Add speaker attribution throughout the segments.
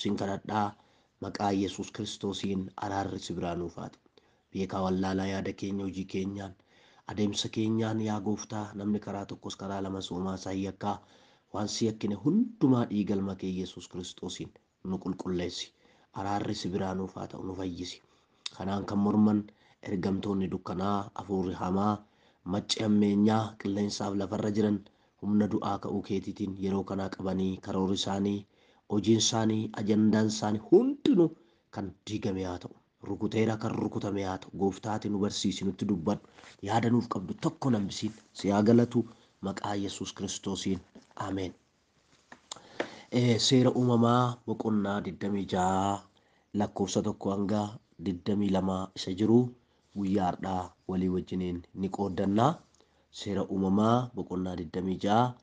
Speaker 1: sinkaradhaa maqaa Yesuus Kiristoosiin araarri si biraa nuuf haa ta'u. Beekaa wallaalaa yaada keenya hojii keenyaan adeemsa keenyaan yaa gooftaa namni karaa tokkos karaa lama soomaa isaa yakkaa waan si yakkine hundumaa dhiiga ilma kee Yesuus Kiristoosiin nu qulqulleessi. Araarri si biraa nuuf haa ta'u nu fayyisi. Kanaan kan morman ergamtoonni dukkanaa hafuurri hamaa macci ammeenyaa qilleensaaf lafarra jiran humna du'aa ka'uu keetiitiin yeroo kanaa qabanii karoora isaanii hojiin isaanii ajandaan isaanii hundinuu kan diigame haa ta'u. Rukuteera kan rukutame haa ta'u. Gooftaati nu barsiisi nutti dubbadhu. Yaada nuuf qabdu tokko nambisiin si haa galatu maqaa Yesuus Kiristoosiin ameen. Seera uumamaa boqonnaa 26 lakkoofsa 1 hanga 22 isa jiru guyyaa har'aa walii wajjiniin ni qooddannaa. Seera uumamaa boqonnaa 26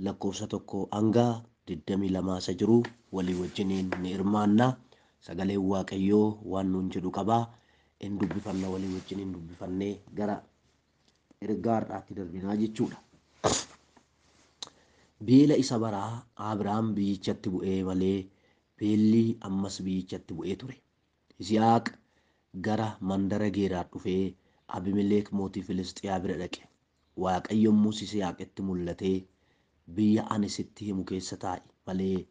Speaker 1: lakkoofsa 1 hanga 22 isa jiru walii wajjiniin ni hirmaanna. Sagaleen Waaqayyoo waan nuun jedhu qabaa. In dubbifanna walii wajjiniin dubbifannee gara ergaa har'aatti darbinaa jechuudha. Beela isa baraa Abrahaam biyyichatti bu'ee malee beelli ammas biyyichatti bu'ee ture. Yisihaaq gara mandara Geeraar dhufee Abimeleek mootii Filisxiyaa bira dhaqe. Waaqayyo yommus Yisihaaqitti mul'atee biyya ani sitti himu keessa taa'i malee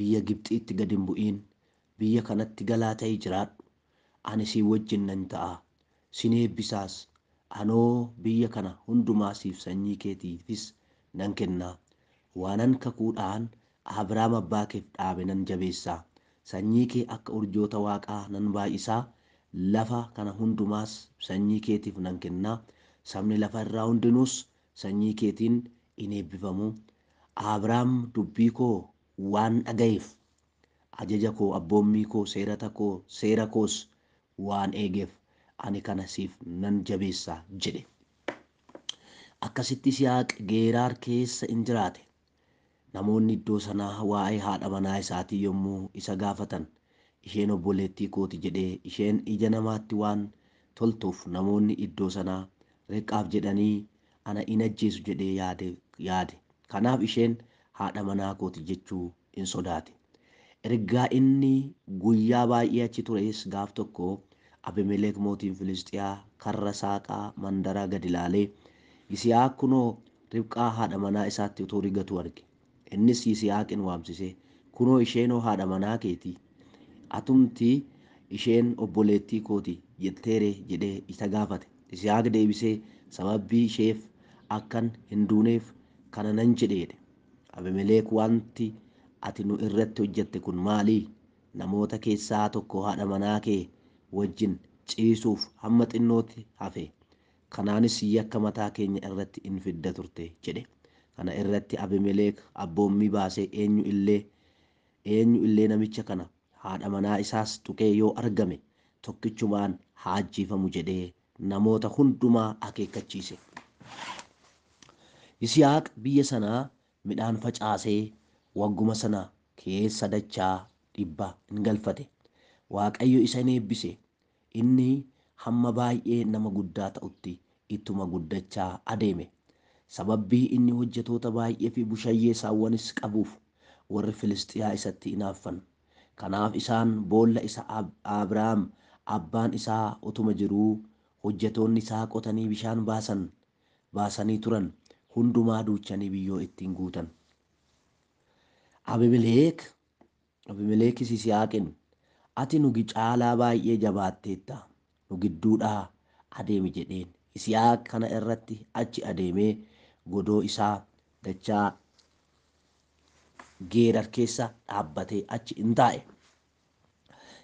Speaker 1: biyya Gibxiitti gad hin bu'iin. Biyya kanatti galaa ta'ii jiraadhu. Ani si wajjin nan ta'a. Sin eebbisaas. Anoo biyya kana hundumaa siif sanyii keetiifis nan kennaa. Waanan kakuudhaan Abrahaam abbaa keef dhaabe nan jabeessaa. Sanyii kee akka urjoota waaqaa nan baay'isaa. Lafa kana hundumaas sanyii keetiif nan kennaa. Sabni lafa irraa hundinuus sanyii keetiin in eebbifamu. Abrahaam dubbii koo waan dhaga'eef ajaja koo abboommii koo seera koos waan eegeef ani kana siif nan jabeessaa jedhe. Akkasitti Yisihaaq Geeraar keessa in jiraate. Namoonni iddoo sanaa waa'ee haadha manaa isaatii yommuu isa gaafatan isheen obboleettii kooti jedhee isheen ija namaatti waan toltuuf namoonni iddoo sanaa Reqaaf jedhanii ana in ajjeesu jedhee yaade. Kanaaf isheen haadha manaa kooti jechuu in sodaate. Ergaa inni guyyaa baay'ee achi tures gaaf tokko Abimeleek mootiin Filisxiyaa karra saaqaa mandaraa gad ilaalee Yisihaaq kunoo Ribqaa haadha manaa isaatti utuu rigatu arge. Innis Yisihaaqin waamsisee kunoo isheenoo haadha manaa keeti. Atumti isheen obboleettii kooti jetteere jedhee isa gaafate. Yisihaaq deebisee sababii isheef akkan hin duuneef kana nan jedheedhe. Abimeleek wanti ati nu irratti hojjette kun maali? Namoota keessaa tokko haadha manaa kee wajjin ciisuuf hamma xinnootti hafe. Kanaanis yakka mataa keenya irratti in fidda turte jedhe. Kana irratti Abimeleek abboommii baasee eenyu illee namicha kana haadha manaa isaas tuqee yoo argame tokkichumaan haa ajjeefamu jedhee namoota hundumaa akeekkachiise. Yisihaaq biyya sanaa midhaan facaasee wagguma sana keessa dachaa 100 in galfate. Waaqayyo isa in eebbise. Inni hamma baay'ee nama guddaa ta'utti ittuma guddachaa adeeme. Sababii inni hojjetoota baay'ee fi bushayyee saawwanis qabuuf warri Filisxiyaa isatti hinaaffan. Kanaaf isaan boolla isa Abrahaam abbaan isaa utuma jiruu hojjetoonni isaa qotanii bishaan baasanii turan hundumaa duuchanii biyyoo ittiin guutan. Abimeleekis Yisihaaqin ati nu caalaa baay'ee jabaatteetta nu gidduudhaa adeemi jedheen. Yisihaaq kana irratti achi adeemee godoo isaa dachaa Geerar keessa dhaabbatee achi in taa'e.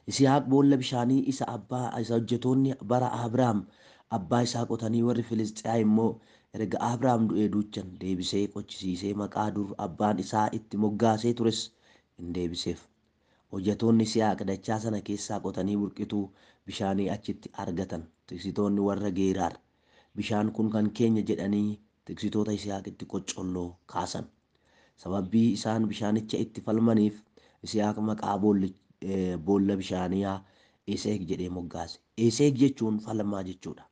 Speaker 1: Yisihaaq boolla bishaanii isa hojjetoonni bara Abrahaam abbaa isaa qotanii warri Filisxiyaa immoo erga Abrahaam du'ee duuchan deebisee qochisiisee maqaa dur abbaan isaa itti moggaasee tures in deebiseef. Hojjetoonni Yisihaaq dachaa sana keessaa qotanii burqituu bishaanii achitti argatan. Tiksitoonni warra Geeraar bishaan kun kan keenya jedhanii tiksitoota Yisihaaqitti qoccolloo kaasan. Sababii isaan bishaanicha itti falmaniif Yisihaaq maqaa boolla bishaaniyaa Eseek jedhee moggaase. Eseek jechuun falmaa jechuudha.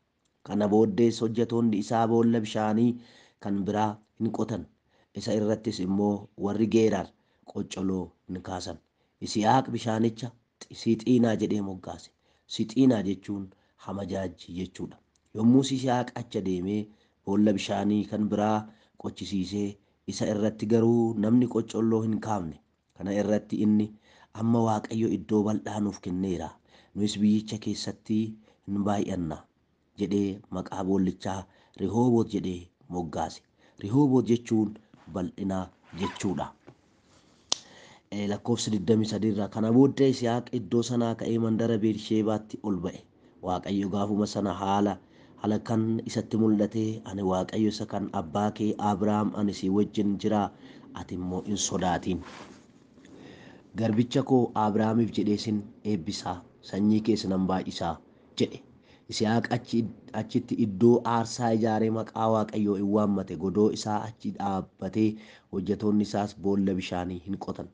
Speaker 1: Kana booddees hojjetoonni isaa boolla bishaanii kan biraa hin qotan. Isa irrattis immoo warri Geeraar qoccoloo in kaasan. Yisihaaq bishaanicha Sixiinaa jedhee moggaase. Sixiinaa jechuun hamajaajii jechuudha. Yommuu Yisihaaq achi deemee boolla bishaanii kan biraa qochisiisee isa irratti garuu namni qocolloo hin kaafne. Kana irratti inni amma Waaqayyo iddoo bal'aa nuuf kenneera. Nus biyyicha keessatti hin baay'anna jedhee maqaa boollichaa Rehooboot jedhee moggaase. Rehooboot jechuun bal'ina jechuudha. Lakkoofsa 23 irraa kana booddee Yisihaaq iddoo sanaa ka'ee mandara Beersheebaatti ol ba'e. Waaqayyo gaafuma sana halkan isatti mul'atee, ani Waaqayyo isa kan abbaa kee Abrahaam ani si wajjin jiraa, ati immoo hin sodaatin. Garbicha koo Abrahaamiif jedhee sin eebbisaa, sanyii kees nan baay'isaa jedhe. Yisihaaq achitti iddoo aarsaa ijaaree maqaa Waaqayyoo in waammate. Godoo isaa achi dhaabbatee hojjetoonni isaas boolla bishaanii hin qotan.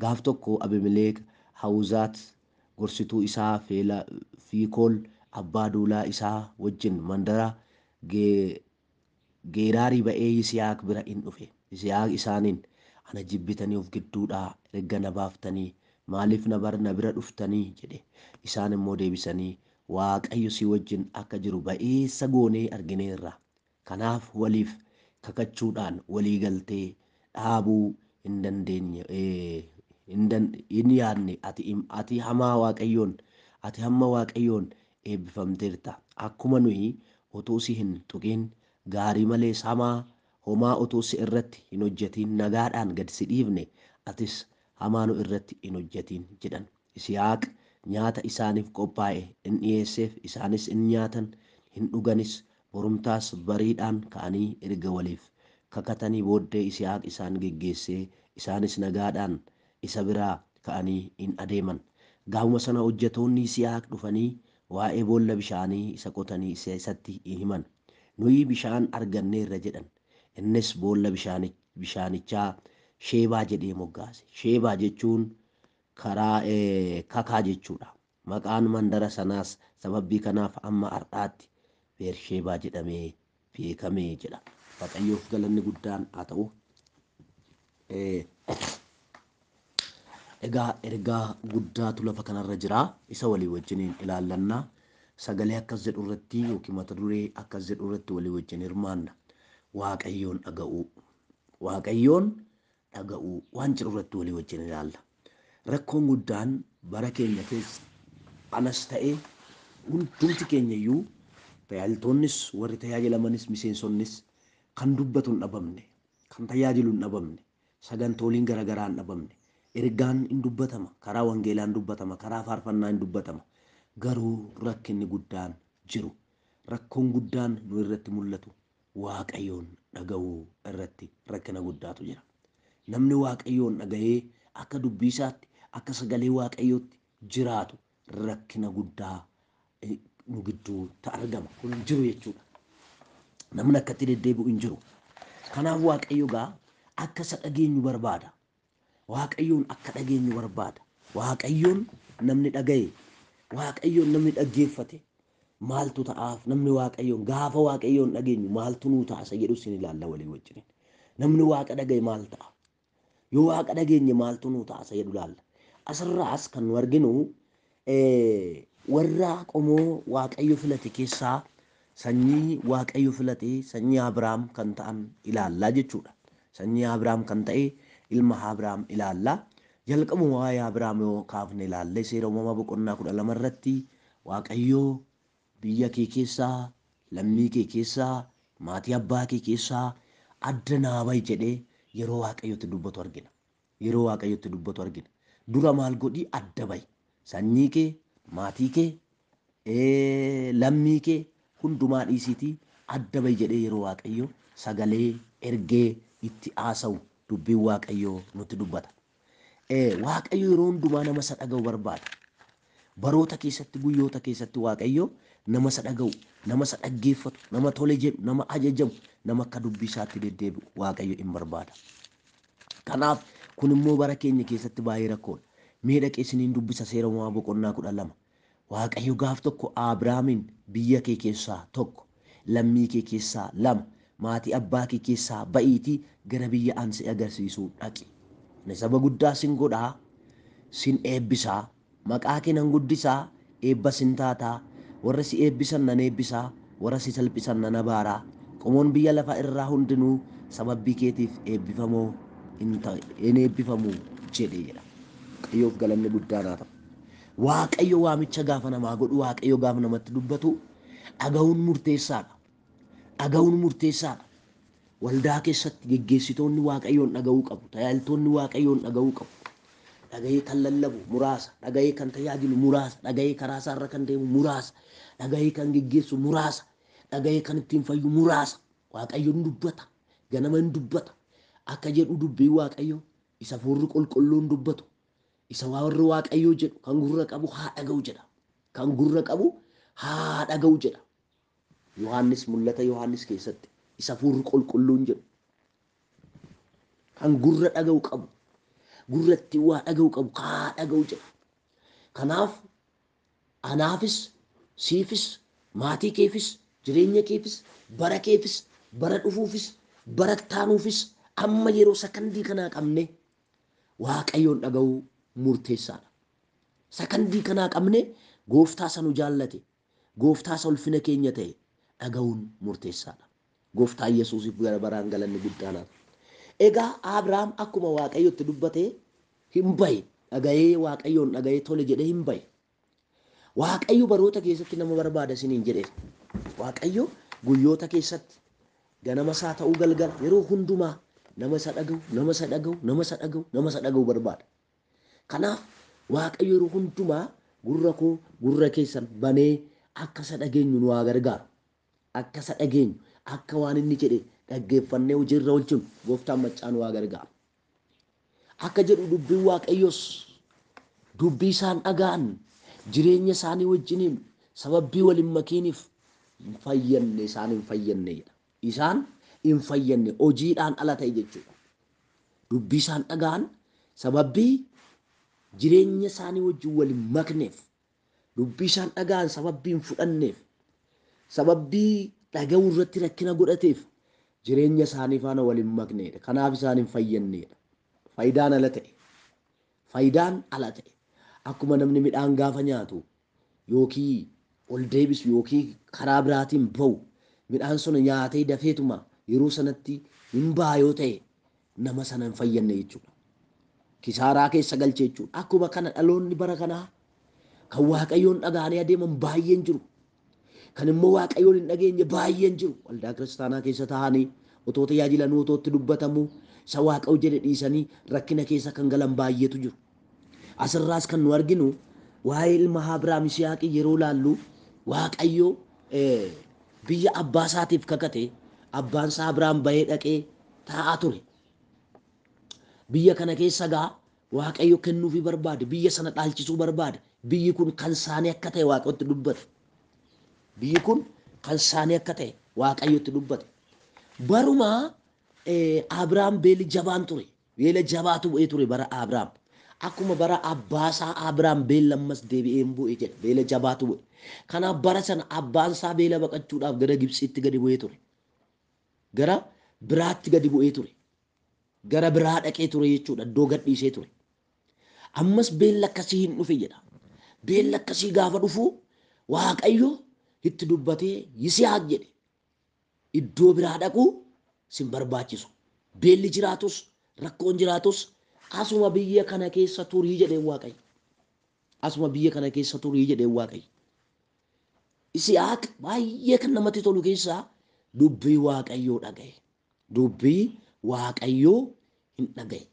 Speaker 1: Gaaf tokko Abimeleek Hawuzaat gorsituu isaa Fiikool abbaa duulaa isaa wajjin mandara Geeraarii ba'ee Yisihaaq bira in dhufe. Yisihaaq isaaniin, ana jibbitanii of gidduudhaa erga na baaftanii maaliif na bira dhuftanii jedhe. Isaan immoo deebisanii, Waaqayyo si wajjin akka jiru ba'eessa goonee argineerra. Kanaaf waliif kakachuudhaan walii galtee dhaabuu hin dandeenye hin yaadne. Ati hamma Waaqayyoon eebbifamteerta. Akkuma nuyi otoo si hin tuqin gaarii malees homaa otoo si irratti hin hojjetin nagaadhaan gad si dhiifne, atis hamaa nu irratti hin hojjetin jedhan. Yisihaaq nyaata isaaniif qophaa'e in dhiyeesseef, isaanis in nyaatan hin dhuganis. Borumtaas bariidhaan ka'anii erga waliif kakatanii booddee Yisihaaq isaan geggeessee, isaanis nagaadhaan isa biraa ka'anii in adeeman. Gaafuma sana hojjetoonni Yisihaaq dhufanii waa'ee boolla bishaanii isa qotanii isatti himan. Nuyi bishaan arganneerra jedhan. Innis boolla bishaanichaa Sheebaa jedhee moggaase. Sheebaa jechuun kakaa jechuudha. Maqaan mandara sanaas sababii kanaaf amma har'aatti Beersheebaa jedhamee beekamee jedha. Waaqayyoof galanni guddaan haa ta'u. Egaa ergaa guddaatu lafa kanarra jira. Isa walii wajjiniin ilaallannaa. Sagalee akkas jedhu irratti yookiin mata duree akkas jedhu irratti walii wajjin hirmaanna. Waaqayyoon dhaga'uu. Waaqayyoon dhaga'uu waan jedhu irratti walii wajjin ilaalla. Rakkoon guddaan bara keenya keessa anas ta'ee hundumti keenya iyyuu tajaajiltoonnis warri tajaajilamanis miseensonnis kan dubbatu hin dhabamne, kan tajaajilu hin dhabamne, sagantooliin garaagaraa hin dhabamne. Ergaan hin dubbatama, karaa wangeelaa hin dubbatama, karaa faarfannaa hin dubbatama. Garuu rakkinni guddaan jiru. Rakkoon guddaan nu irratti mul'atu Waaqayyoon dhaga'uu irratti rakkina guddaatu jira. Namni Waaqayyoon dhaga'ee akka dubbii isaatti, akka sagalee Waaqayyootti jiraatu rakkina guddaa nu gidduutti argama. Kun hin jiru jechuudha. Namni akkatti deddeebi'u hin jiru. Kanaaf Waaqayyo akka isa dhageenyu barbaada. Waaqayyoon akka dhageenyu barbaada. Waaqayyoon namni dhaga'e, Waaqayyoon namni dhaggeeffate maaltu ta'aaf? Namni Waaqayyoon gaafa Waaqayyoon dhageenyu maaltu nuu ta'a isa jedhu isin ilaalla walii wajjin. Namni Waaqa dhaga'e maal ta'a? Yoo Waaqa dhageenye maaltu nuu ta'a isa jedhu ilaalla. Asirraas kan nu arginu warra qomoo Waaqayyo filate keessaa sanyii Waaqayyo filate sanyii Abrahaam kan ta'an ilaallaa jechuudha. Sanyii Abrahaam kan ta'e ilma Abrahaam ilaallaa. Jalqabuma waa'ee Abrahaam yoo kaafne ilaalle seera uumamaa boqonnaa 12 irratti Waaqayyo biyya kee keessaa, lammii kee keessaa, maatii abbaa kee keessaa adda naa ba'i jedhee yeroo Waaqayyotti dubbatu argina. Yeroo Waaqayyotti dubbatu argina. Dura maal godhi? Adda ba'i. Sanyii kee, maatii kee, lammii kee hundumaa dhiisiitii adda ba'i jedhee yeroo Waaqayyo sagalee ergee itti haasa'u dubbiin Waaqayyoo nutti dubbata. Waaqayyo yeroo hundumaa nama isa dhaga'u barbaada. Baroota keessatti, guyyoota keessatti Waaqayyo nama isa dhaga'u, nama isa dhaggeeffatu, nama tole jedhu, nama ajajamu, nama akka dubbii isaatti deddeebi'u Waaqayyo hin barbaada. Kanaaf kun immoo bara keenya keessatti baay'ee rakkoodha. Mee dhaqee isiniin dubbisa seera uumamaa boqonnaa 12. Waaqayyo gaaf tokko Abrahaamiin biyya kee keessaa tokko, lammii kee keessaa lama, maatii abbaa kee keessaa ba'iitii gara biyya ani si agarsiisuu dhaqi. Ani saba guddaa sin godhaa, sin eebbisaa, maqaa kee nan guddisaa, eebba sin taataa, warra si eebbisan nan eebbisaa, warra si salphisan nan abaaraa, qomoon biyya lafaa irraa hundinuu sababii keetiif eebbifamoo in eebbifamuu jedhee jedha. Waaqayyoof galanni guddaan haa ta'u. Waaqayyo waamicha gaafa namaa godhu, Waaqayyo gaafa namatti dubbatu dhaga'uun murteessaadha. Dhaga'uun murteessaadha. Waldaa keessatti geggeessitoonni Waaqayyoon dhaga'uu qabu. Tajaajiltoonni Waaqayyoon dhaga'uu qabu. Dhaga'ee kan lallabu muraasa, dhaga'ee kan tajaajilu muraasa, dhaga'ee karaa isaarra kan deemu muraasa, dhaga'ee kan geggeessu muraasa, dhaga'ee kan ittiin fayyu muraasa. Waaqayyoon dubbata, ganama hin dubbata. Akka jedhu dubbii Waaqayyo isa Hafuurri Qulqulluun dubbatu, isa warri Waaqayyoo jedhu kan gurra qabu haa dhaga'u jedha. Kan gurra qabu haa dhaga'u jedha. Yohaannis mul'ata Yohaannis keessatti isa Hafuurri Qulqulluun jedhu kan gurra dhaga'u qabu, gurratti waa dhaga'u qabu haa dhaga'u jedha. Kanaaf anaafis, siifis, maatii keefis, jireenya keefis, bara keefis, bara dhufuufis, bara taanuufis amma yeroo sakandii kanaa qabne Waaqayyoon dhaga'uu murteessaadha. Sakandii kanaa qabne gooftaa sanu jaallate, gooftaa isa ulfina keenya ta'e dhaga'uun murteessaadha. Gooftaa Yesuusiif gara baraan galanni guddaan haa ta'u. Egaa Abrahaam akkuma Waaqayyotti dubbate hin bahe, dhaga'ee Waaqayyoon dhaga'ee tole jedhee hin bahe. Waaqayyo baroota keessatti nama barbaada isiniin jedhee. Waaqayyo guyyoota keessatti ganama isaa ta'uu galgala yeroo hundumaa nama isa dhaga'u, nama isa dhaga'u, nama isa dhaga'u, nama isa dhaga'u barbaada. Kanaaf Waaqayyo yeroo hundumaa gurra koo gurra keessan banee akka isa dhageenyu nu haa gargaaru. Akka isa dhageenyu, akka waan inni jedhe dhaggeeffannee hojiirra oolchinu gooftaan maccaa nu haa gargaaru. Akka jedhu dubbiin Waaqayyos dubbii isaan dhaga'an jireenya isaanii wajjiniin sababii wal hin makiiniif hin fayyanne, isaan hin fayyanne jedha. Isaan hin fayyanne hojiidhaan ala ta'e jechuudha. Dubbii isaan dhaga'an sababii jireenya isaanii wajjin wal hin makneef, dubbii isaan dhaga'an sababii hin fudhanneef, sababii dhaga'uu irratti rakkina godhateef jireenya isaanii faana wal hin makneedha. Kanaaf isaan hin fayyanneedha. Faayidaan ala ta'e, faayidaan ala ta'e. Akkuma namni midhaan gaafa nyaatu yookiin ol deebisu yookiin karaa biraatiin bahu midhaan sun nyaatee dafeetuma yeroo sanatti hin baha yoo ta'e nama sana hin fayyanne jechuudha. Kisaaraa keessa galche jechuudha. Akkuma kana dhaloonni bara kanaa kan Waaqayyoon dhaga'anii adeeman baay'een jiru. Kan immoo Waaqayyoon hin dhageenye baay'een jiru. Waldaa kiristaanaa keessa taa'anii otoo tajaajilanuu otoo itti dubbatamu isa Waaqayyo jedhe dhiisanii rakkina keessa kan galan baay'eetu jiru. Asirraas kan nu arginu waa'ee ilma Abrahaam Yisihaaqii yeroo laallu Waaqayyo biyya abbaa isaatiif kakate, abbaan isaa Abrahaam bahee dhaqee taa'aa ture. Biyya kana keessa gaa Waaqayyo kennuufi barbaade, biyya sana dhaalchisuu barbaade. Biyyi kun kan isaanii akka ta'e Waaqayyotti dubbate. Biyyi kun kan isaanii akka ta'e Waaqayyotti dubbate. Baruma Abrahaam beeli jabaan ture. Beela jabaatu bu'ee ture bara Abrahaam. Akkuma bara abbaasaa Abrahaam beela ammas deebi'ee bu'ee jedha. Beela jabaatu bu'e. Kanaaf bara sana abbaan isaa beela baqachuudhaaf gara Gibxiitti gadi bu'ee ture. Gara biraatti gadi bu'ee ture. Gara biraa dhaqee ture jechuudha. Iddoo gadhiisee ture. Ammas beelli akkasii hin dhufe jedha. Beelli akkasii gaafa dhufu Waaqayyo itti dubbatee Yisihaaq jedhe. Iddoo biraa dhaquu sin barbaachisu. Beelli jiraatus rakkoon jiraatus asuma biyya kana keessa turii jedhee Waaqayyo. Asuma biyya kana keessa turii jedhee Waaqayyo. Yisihaaq baay'ee kan namatti tolu keessaa dubbii Waaqayyoo dhaga'e. Dubbii Waaqayyoo hin dhaga'e.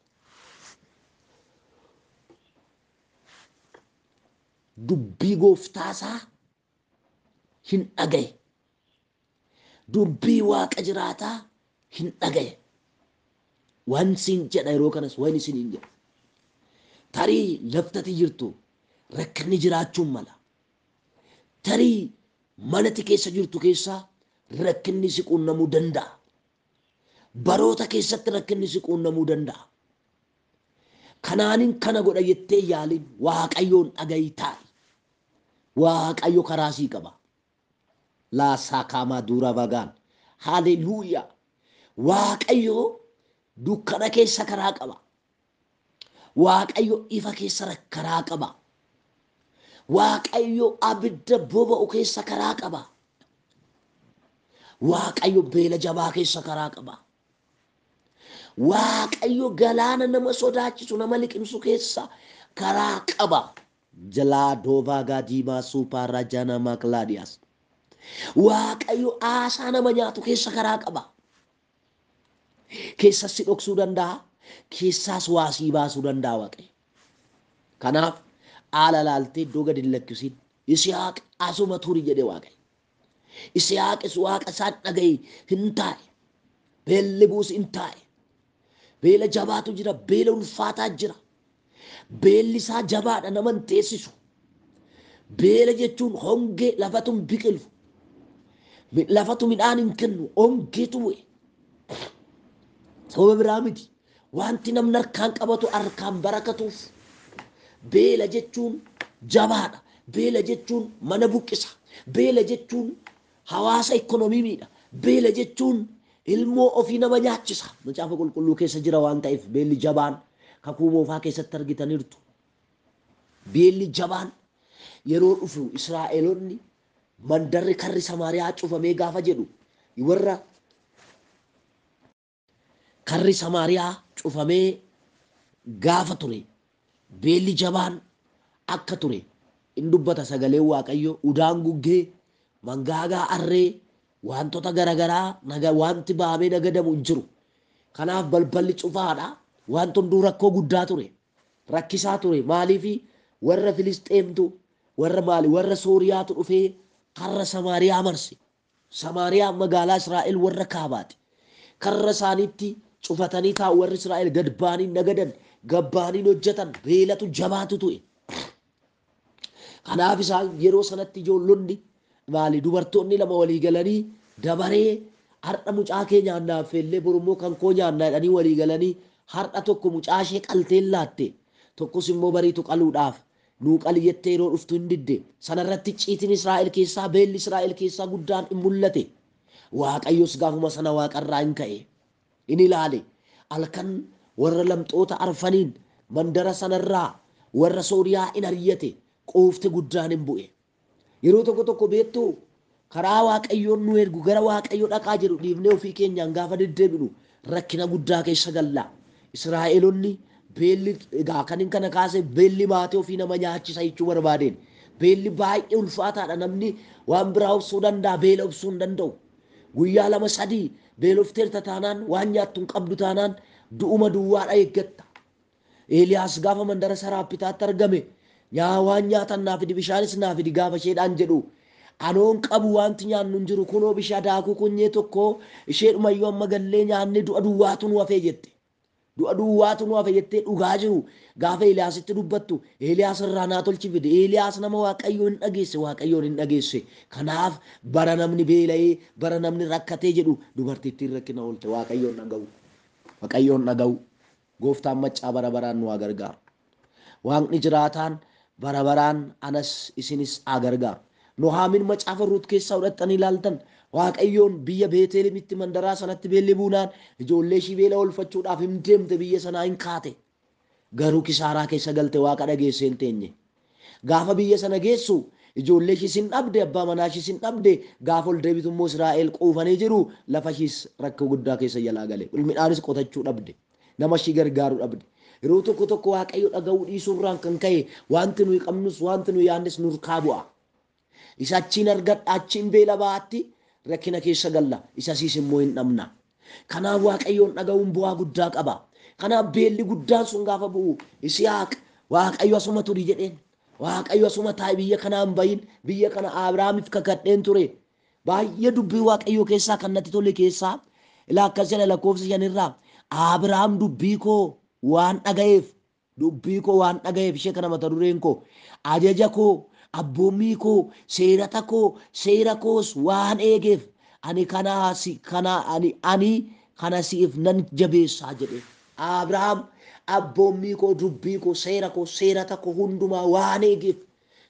Speaker 1: Dubbii gooftaasaa hin dhaga'e. Dubbii Waaqa jiraataa hin dhaga'e. Waan isin jedha yeroo kanas waan isin hin jedha. Tarii laftati jirtu rakkinni jiraachuun mala. Tarii manatti keessa jirtu keessaa rakkinni si quunnamuu danda'a. Baroota keessatti rakkinni si quunnamuu danda'a. Kanaanin kana godha jettee yaaliin Waaqayyoon dhaga'i taa'i. Waaqayyo karaa sii qaba. Laasaa kaamaa duura bagaan. Haleluuyaa. Waaqayyo dukkana keessa karaa qaba. Waaqayyo ifa keessa karaa qaba. Waaqayyo abidda boba'u keessa karaa qaba. Waaqayyo beela jabaa keessa karaa qaba. Waaqayyo galaana nama sodaachisu nama liqimsu keessa karaa qaba. Jalaa doovaa gaadiimaa suupaarraa jana maklaadiyaas. Waaqayyo aasaa nama nyaatu keessa karaa qaba. Keessas si dhoksuu danda'a. Keessaas waasii baasuu danda'a Waaqayyo. Kanaaf haala laaltee iddoo gadi hin lakkisiin. Yisihaaq asuma turi jedhe Waaqayyo. Yisihaaqis Waaqa isaan dhagaye hin taa'e. Beelli buus hin taa'e. Beela jabaatu jira. Beela ulfaataa jira. Beelli isaa jabaadha nama hin teessisu. Beela jechuun hongee lafatu hin biqilu. Lafatu midhaan hin kennu. Hongeetu bu'e. Sababa biraa miti. Wanti namni harkaan qabatu harkaan barakatuuf. Beela jechuun jabaadha. Beela jechuun mana buqqisa. Beela jechuun hawaasa ekonomii miidha. Beela jechuun ilmoo ofii nama nyaachisa. Macaafa qulqulluu keessa jira waan ta'eef beelli jabaan kakuu moofaa keessatti argitaniirtu. Beelli jabaan yeroo dhufu Israa'eloonni mandarri karri Samaariyaa cufamee gaafa jedhu warra karri Samaariyaa cufamee gaafa ture beelli jabaan akka ture in dubbata sagalee Waaqayyo udaan guggee mangaagaa arree wantoota garagaraa wanti baamee nagadamu hin jiru. Kanaaf balballi cufaadha. Wanti hunduu rakkoo guddaa ture. Rakkisaa ture. Maaliifi warra Filisxeemtu warra Sooriyaatu dhufee karra Samaariyaa marse. Samaariyaa magaalaa Israa'el warra kaabaati. Karra isaaniitti cufatanii taa'u warri Israa'el gad baanii nagadan gabbaanii hojjetan beelatu jabaatu ture. Kanaaf isaan yeroo sanatti ijoollonni dubartoonni lama walii galanii dabaree har'a mucaa kee nyaannaaf illee borummoo kan koo nyaannaa jedhanii walii galanii har'a tokko mucaa ishee qalteen laatte tokkos immoo bariitu qaluudhaaf nuu qali jettee yeroo dhuftu hin didde sanarratti ciitiin Israa'el keessaa beelli Israa'el keessaa guddaan hin mul'ate. Waaqayyos gaafuma sana waaqarraa hin ka'e in ilaale halkan warra lamxoota arfaniin mandara sanarraa warra Sooriyaa in ariyyate qoofte guddaan hin bu'e. Yeroo tokko beektu karaa Waaqayyoon nu ergu gara Waaqayyo dhaqaa jiru dhiifnee ofii keenyaan gaafa deddeebinu rakkina guddaa keessa galla. Israa'eloonni beelli egaa kan kana kaase beelli maatii ofii nama nyaachisa jechuu barbaadeen. Beelli baay'ee ulfaataadha namni waan biraa obsuu danda'a beela obsuu hin danda'u. Guyyaa lama sadii beelofteerta taanaan waan nyaattu hin qabdu taanaan du'uma duwwaadha eeggatta. Eeliyaas gaafa mandara Saraapitaatti argame waan nyaatan naaf fidi bishaanis naaf fidi gaafa isheedhaan jedhu anoon qabu wanti nyaannu hin jiru kunoo bishaan daakuu kunyee tokko isheedhumayyuu amma gallee nyaanne du'a duwwaatu nu hafee jette. Du'a duwwaatu nu hafe jettee dhugaa jiru gaafa Eeliyaasitti dubbattu Eeliyaas irraa naa tolchi fide. Eeliyaas nama Waaqayyoo hin dhageesse Waaqayyoon hin dhageesse. Kanaaf bara namni beela'ee bara namni rakkatee jedhu dubartittiin rakkina oolte Waaqayyoon dhaga'u. Waaqayyoon dhaga'u. Gooftaan maccaa bara baraan nu haa gargaaru. Waaqni jiraataan bara baraan anas isinis haa gargaaru. Nohaamin macaafa Ruut keessaa fudhattanii ilaaltan Waaqayyoon biyya Beetelemitti mandaraa sanatti beelli buunaan ijoollee ishii beela oolfachuudhaaf hin deemte biyya sanaa hin kaate. Garuu kisaaraa keessa galte Waaqa dhageessee hin teenye. Gaafa biyya sana geessu ijoollee ishii sin dhabde abbaa manaa ishii sin dhabde gaafa ol deebitu immoo Israa'el quufanii jiru lafa ishiis rakkoo guddaa keessa jalaa gale. Midhaanis qotachuu dhabde. Nama ishii gargaaruu dhabde. Yeroo tokko Waaqayyo dhaga'uu dhiisuurraan kan ka'e wanti nuyi qabnus wanti nuyi yaadnes nurkaa bu'a. Isa achiin argadha achiin beela baatti rakkina keessa galla isa siis immoo hin dhabna. Kanaaf Waaqayyoon dhaga'uun bu'aa guddaa qaba. Kanaaf beelli guddaan sun gaafa bu'u Yisihaaq Waaqayyo asuma turi jedheen. Waaqayyo asuma taa'e biyya kanaa hin bahin biyya kana Abrahaamiif kakadheen ture. Baay'ee dubbii Waaqayyo keessaa kan natti tole keessaa ilaa akkas jedha lakkoofsa 5 irraa Abrahaam dubbii koo waan dhagayeef ishee kana mata dureen koo ajaja koo abboommii koo seerata koo seera koos waan eegeef ani kana siif nan jabeessaa jedhe. Abrahaam abboommii koo dubbii koo seerata koo hundumaa waan eegeef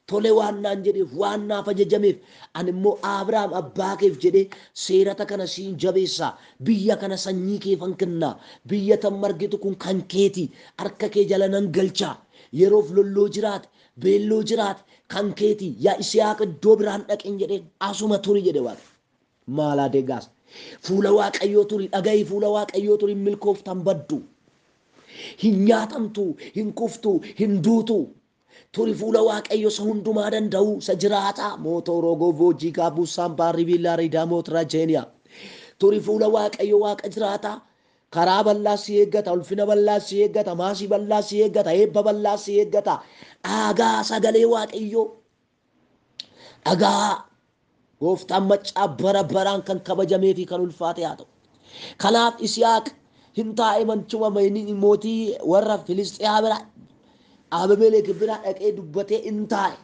Speaker 1: tole waan naan jedheef waan naaf ajajameef ani immoo Abrahaam abbaa keef jedhee seerata kana siin jabeessaa biyya kana sanyii keefan kennaa biyya tan margitu kun kan keeti harka kee jala nan galchaa yeroof lolloo jiraate beelloo jiraate kan keeti yaa Yisihaaq iddoo biraan dhaqin jedheen asuma turi jedhe Waaqa maalaa deeggaas fuula Waaqayyoo turi dhaga'i fuula Waaqayyoo turi milkooftan baddu hin nyaatamtu hin kuftu hin duutu turi fuula Waaqayyo isa hundumaa danda'u isa jiraata mootoo rogoo boojii gaabusaan baarrii viillaa riidaa mootiraa jeeniyaa turi fuula Waaqayyo Waaqa jiraata karaa bal'aa si eeggata ulfina bal'aa si eeggata maasii bal'aa si eeggata eebba bal'aa si eeggata dhagaa sagalee Waaqayyo dhagaa gooftaan maccaa bara baraan kan kabajamee fi kan ulfaate haa ta'u kanaaf Yisihaaq hin taa'e manchuma mootii warra Filisxiyaa bira Abimelek bira dhaqee dubbatee hin taa'e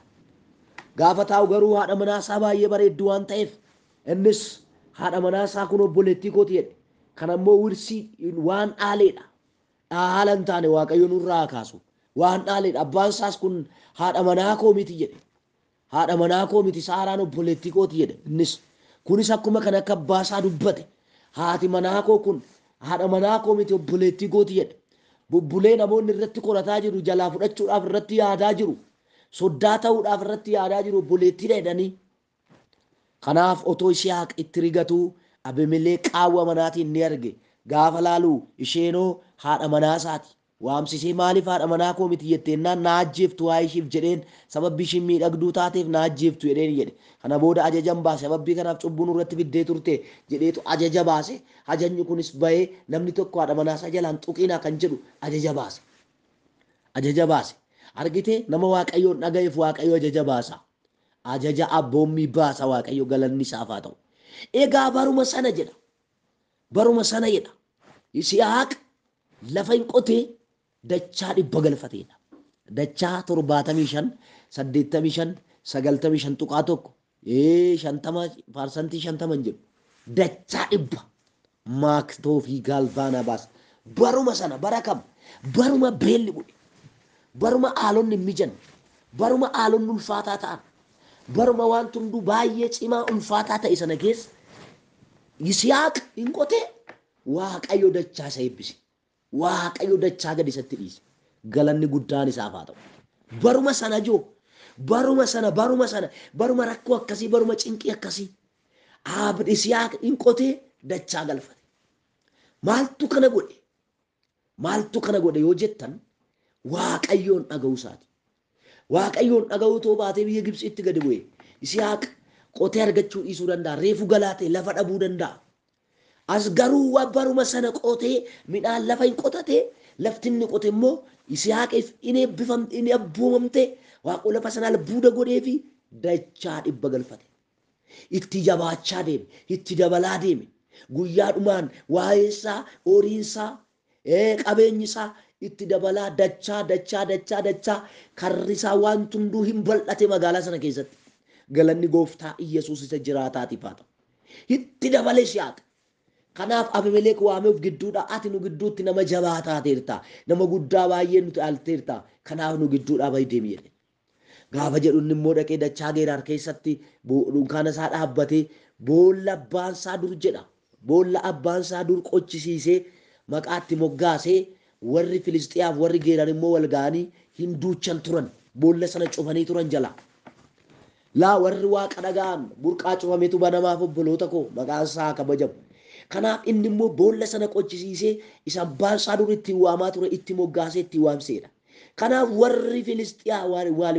Speaker 1: gaafa taa'u garuu haadha manaasaa baay'ee bareeddu waan ta'eef innis haadha manaasaa kun obboleettii kooti jedhe kan ammoo wirsii waan dhaaleedha dhaala hin taane Waaqayyo nurraa kaasu waan dhaaleedha abbaan isaas kun haadha manaa koo miti jedhe haadha manaa koo miti Saaraan obboleettii kooti jedhe innis kunis akkuma kan akka abbaa isaa dubbate haati manaa koo kun haadha manaa koo miti obboleettii kooti jedhe bubbulee namoonni irratti qorataa jiru jalaa fudhachuudhaaf irratti yaadaa jiru soddaa ta'uudhaaf irratti yaadaa jiru obboleettiidha jedhanii kanaaf otoo Yisihaaq itti rigatu Abimelek qaawwa manaatiin ni arge gaafa laalu isheenoo haadha manaasaati waamsisee maaliif haadha manaa koo miti jetteennaan na ajjeeftu waa ishiif jedheen sababbi ishiin miidhagduu taateef na ajjeeftu jedheen jedhe kana booda ajajan baase sababbii kanaaf cubbuun irratti fiddee turte jedheetu ajaja baase ajajni kunis bahee namni tokko haadha manaasaa jalaan tuqinaa kan jedhu ajaja baase argite nama Waaqayyoon dhagayeef Waaqayyo ajaja baasa ajaja abboommii baasa Waaqayyo galanni isaaf haa ta'u egaa baruma sana jedha Yisihaaq lafa hin qotee dachaa 100 galfateedha dachaa 75 85 95 tuqaa tokko 50% 50 jedhu dachaa 100 maaktoo fi galbaana baas baruma sana bara kam baruma beelli bu'e baruma haalonni mijan baruma haalonni ulfaataa ta'an baruma waan hunduu baay'ee cimaa ulfaataa ta'e sana keessa Yisihaaq hin qotee Waaqayyo dachaa isa eebbise Waaqayyo dachaa gad isatti dhiise galanni guddaan isaaf haa ta'u baruma sana baruma rakkoo akkasii baruma cinqii akkasii Yisihaaq hin qotee dachaa galfate maaltu kana godhe yoo jettan Waaqayyoon dhaga'uu isaati Waaqayyoon dhaga'uu too baatee biyya Gibxitti gadi bu'e Yisihaaq qotee argachuu dhiisuu danda'a reefu galaatee lafa dhabuu danda'a as garuu baruma sana qotee midhaan lafa hin qotate lafti inni qote immoo Yisihaaqiif inni abboomamte Waaqo lafa sana albuuda godhee fi dachaa 100 galfate itti jabaachaa deeme itti dabalaa deeme guyyaadhumaan waa'eessaa horiinsaa qabeenyisaa itti dabalaa dachaa karrisaa waan hunduu hin bal'ate magaalaa sana keessatti galanni gooftaa Iyesuus isa jiraataatiif haa ta'u itti dabale Yisihaaq kanaaf Abimelek waameef gidduudha ati nu gidduutti nama jabaa taateerta nama guddaa baay'ee nuti alteerta kanaaf nu gidduudha baay'ee deemi jedhe gaafa jedhu inni immoo dhaqee dachaa Geeraar keessatti dunkaana isaa dhaabbatee boolla abbaan isaa dur jedha boolla abbaan isaa dur qochisiisee maqaatti moggaasee warri Filisxiyaaf warri Geeraar immoo wal ga'anii hin duuchan turan boolla sana cufanii turan jala laa warri Waaqa dhaga'an burqaa cufametu banamaaf obboloota koo maqaan isaa kabajamu kanaaf inni immoo boolla sana qochisiisee isa abbaan isaa dur itti waamaa ture itti moggaasee itti waamseedha kanaaf warri Filisxiyaa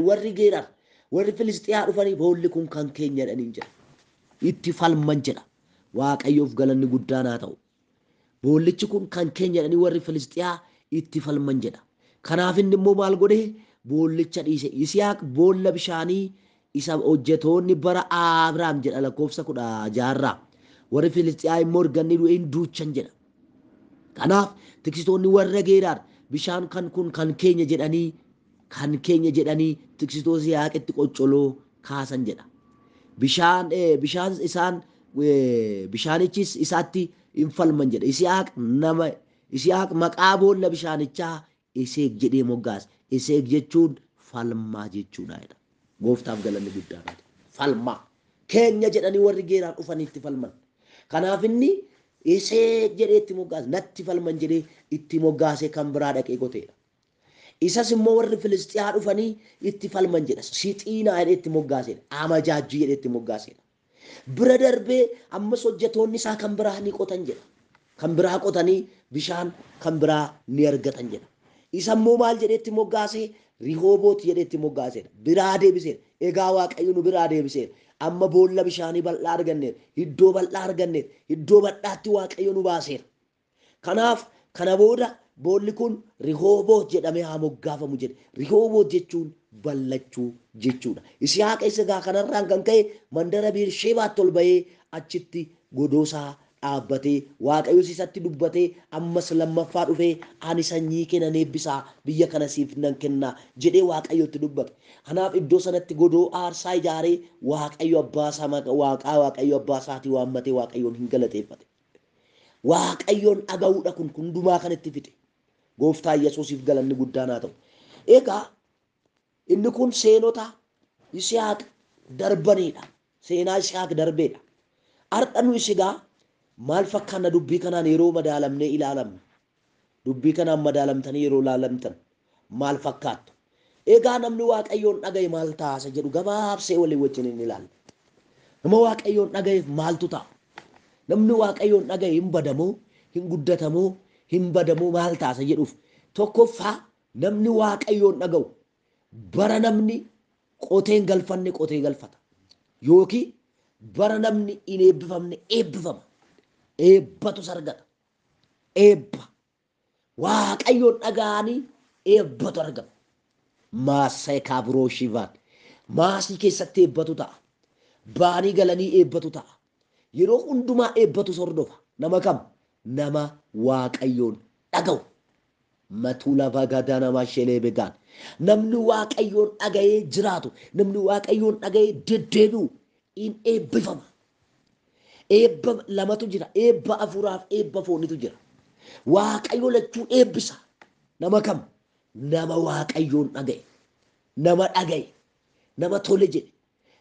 Speaker 1: warri Geeraar warri Filisxiyaa dhufanii boolli kun kan keenya jedhanii jedha itti falman jedha Waaqayyoof galanni guddaan haa ta'u boollichi kun kan keenya jedhanii warri Filisxiyaa itti falman jedha kanaaf inni immoo maal godhe boollicha dhiise Yisihaaq boolla bishaanii isa hojjetoonni bara Abrahaam jedha lakkoofsa 16 warri Filisxiyaa immoo erganni du'e hin duuchan jedha kanaaf tiksitoonni warra Geeraar bishaan kan kun kan keenya jedhanii tiksitoota Yisihaaqitti qoccoloo kaasan jedha bishaan isaan bishaanichis isaatti hin falman jedha Yisihaaq maqaa boolla bishaanichaa Eseek jedhee moggaase Eseek jechuun falmaa jechuudha jedha Gooftaaf galanni guddaa haa ta'u. Falmaa keenya jedhanii warri geeraan dhufanitti falman. Kanaaf inni isee jedhee itti moggaase natti falman jedhee itti moggaase kan biraa dhaqee qoteedha. Isas immoo warri Filistiyaa dhufanii itti falman jedha. Shixiinaa jedhee itti moggaaseedha. Amajaajjii jedhee itti moggaaseedha. Bira darbee ammas hojjetoonni isaa kan biraa ni qotan jedha. Kan biraa qotanii bishaan kan biraa ni argatan jedha. Isa immoo maal jedhee itti moggaase? Rihooboot jedhee itti moggaaseedha. Biraa deebiseera. Egaa Waaqayyo nu biraa deebiseera. Amma boolla bishaanii bal'aa arganneera. Iddoo bal'aa arganneera. Iddoo bal'aatti Waaqayyo nu baaseera. Kanaaf kana booda boolli kun Rihooboot jedhamee haa moggaafamu jedhe. Rihooboot jechuun ballachuu jechuudha. Yisihaaq egaa kanarraan kan ka'e mandara Beersheebaatti ol bahee achitti godoosaa dhaabbatee Waaqayyos isatti dubbatee ammas lammaffaa dhufee ani sanyii kee nan eebbisaa biyya kana siif nan kennaa jedhee Waaqayyotti dubbate. Kanaaf iddoo sanatti godoo aarsaa ijaaree Waaqayyo abbaa isaatii waammatee Waaqayyoon hin galateeffate. Waaqayyoon dhaga'uudha kun hundumaa kanatti fixe. Gooftaa Yesuusiif galanni guddaan haa ta'u. Egaa inni kun seenota Yisihaaq darbanidha. Seenaa Yisihaaq darbeedha. Har'a nu egaa maal fakkaanna dubbii kanaan yeroo madaalamnee ilaalamne? Dubbii kanaan madaalamtanii yeroo ilaalamtan maal fakkaattu? Egaa namni Waaqayyoon dhagaye maal taasa jedhu gabaabsee walii wajjin hin ilaalle. Nama Waaqayyoon dhagayeef maaltu ta'a? Namni Waaqayyoon dhagaye hin badamoo, hin guddatamoo, hin badamoo maal taasa jedhuuf tokkoffaa namni Waaqayyoon dhaga'u bara namni qoteen galfanne qotee galfata. Yookiin bara namni hin eebbifamne eebbifama. Eebbatu sargata. Eebba. Waaqayyoon dhaga'anii eebbatu argama. Maasee kaabiroo shivaan. Maasii keessatti eebbatu ta'a. Baanii galanii eebbatu ta'a. Yeroo hundumaa eebbatu sordofa. Nama kam? Nama Waaqayyoon dhaga'u. Matuu lafa gadaa nama sheelee beekan. Namni Waaqayyoon dhaga'ee jiraatu, namni Waaqayyoon dhaga'ee deddeebi'u in eebbifama. Eebba lamatu jira. Eebba hafuuraaf eebba foonitu jira. Waaqayyo lachuun eebbisa. Nama kam? Nama Waaqayyoon dhaga'e. Nama dhaga'e. Nama tole jedhe.